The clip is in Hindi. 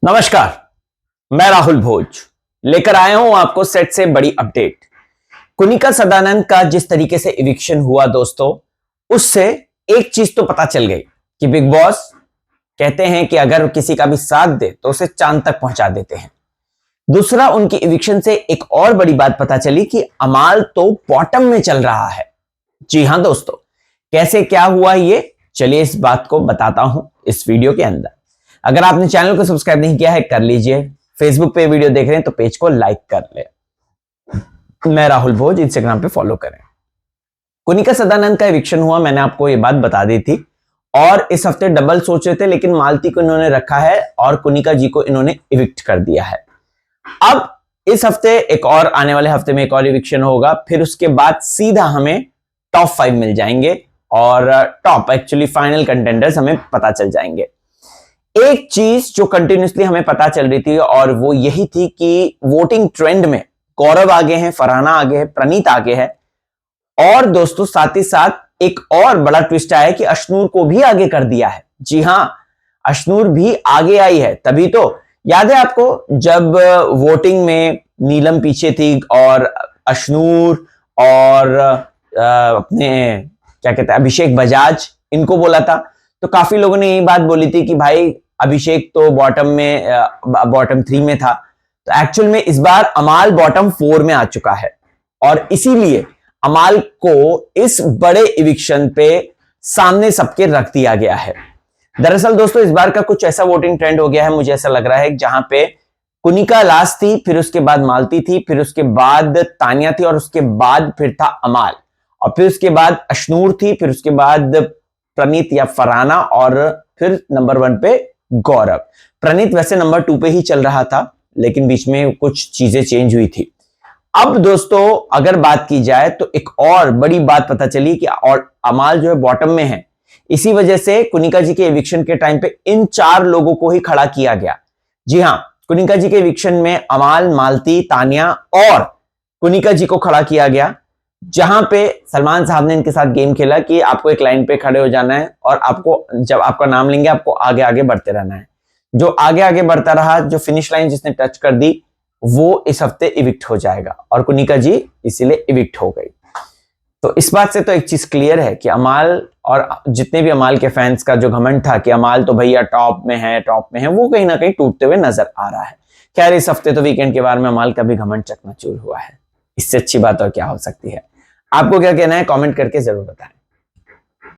नमस्कार, मैं राहुल भोज लेकर आया हूं आपको सेट से बड़ी अपडेट। कुनिका सदानंद का जिस तरीके से इविक्शन हुआ दोस्तों, उससे एक चीज तो पता चल गई कि बिग बॉस कहते हैं कि अगर किसी का भी साथ दे तो उसे चांद तक पहुंचा देते हैं। दूसरा, उनकी इविक्शन से एक और बड़ी बात पता चली कि अमाल तो बॉटम में चल रहा है। जी हां दोस्तों, कैसे क्या हुआ ये चलिए इस बात को बताता हूं इस वीडियो के अंदर। अगर आपने चैनल को सब्सक्राइब नहीं किया है कर लीजिए, फेसबुक पे वीडियो देख रहे हैं तो पेज को लाइक कर ले। मैं राहुल भोज, इंस्टाग्राम पे फॉलो करें। कुनिका सदानंद का इविक्शन हुआ, मैंने आपको ये बात बता दी थी और इस हफ्ते डबल सोच रहे थे, लेकिन मालती को इन्होंने रखा है और कुनिका जी को इन्होंने इविक्ट कर दिया है। अब इस हफ्ते एक और, आने वाले हफ्ते में एक और इविक्शन होगा, फिर उसके बाद सीधा हमें टॉप 5 मिल जाएंगे और टॉप एक्चुअली फाइनल कंटेंडर्स हमें पता चल जाएंगे। एक चीज जो कंटिन्यूसली हमें पता चल रही थी और वो यही थी कि वोटिंग ट्रेंड में गौरव आगे हैं, फरहाना आगे है, प्रणीत आगे है और दोस्तों साथ ही साथ एक और बड़ा ट्विस्ट आया कि अश्नूर को भी आगे कर दिया है। जी हां, अश्नूर भी आगे आई है। तभी तो याद है आपको, जब वोटिंग में नीलम पीछे थी और अश्नूर और अपने क्या कहते हैं अभिषेक बजाज इनको बोला था, तो काफी लोगों ने यही बात बोली थी कि भाई अभिषेक तो बॉटम 3 में था। तो एक्चुअल में इस बार अमाल बॉटम 4 में आ चुका है और इसीलिए अमाल को इस बड़े इविक्शन पे सामने सबके रख दिया गया है। दरअसल दोस्तों, इस बार का कुछ ऐसा वोटिंग ट्रेंड हो गया है, मुझे ऐसा लग रहा है, जहां पे कुनिका लास्ट थी, फिर उसके बाद मालती थी, फिर उसके बाद तानिया थी और उसके बाद फिर था अमाल और फिर उसके बाद अश्नूर थी, फिर उसके बाद प्रणीत या फरहाना और फिर नंबर 1 पे गौरव। प्रणीत वैसे नंबर 2 पे ही चल रहा था, लेकिन बीच में कुछ चीजें चेंज हुई थी। अब दोस्तों अगर बात की जाए तो एक और बड़ी बात पता चली कि और अमाल जो है बॉटम में है। इसी वजह से कुनिका जी के इविक्शन के टाइम पे इन 4 लोगों को ही खड़ा किया गया। जी हां, कुनिका जी के इविक्शन में अमाल, मालती, तानिया और कुनिका जी को खड़ा किया गया, जहां पे सलमान साहब ने इनके साथ गेम खेला कि आपको एक लाइन पे खड़े हो जाना है और आपको जब आपका नाम लेंगे आपको आगे आगे बढ़ते रहना है। जो आगे आगे बढ़ता रहा, जो फिनिश लाइन जिसने टच कर दी, वो इस हफ्ते इविक्ट हो जाएगा और कुनिका जी इसीलिए इविक्ट हो गई। तो इस बात से तो एक चीज क्लियर है कि अमाल और जितने भी अमाल के फैंस का जो घमंड था कि अमाल तो भैया टॉप में है, वो कहीं ना कहीं टूटते हुए नजर आ रहा है। खैर, इस हफ्ते तो वीकेंड के बारे में अमाल का भी घमंड चकनाचूर हुआ है। इससे अच्छी बात और क्या हो सकती है। आपको क्या कहना है कमेंट करके जरूर बताएं।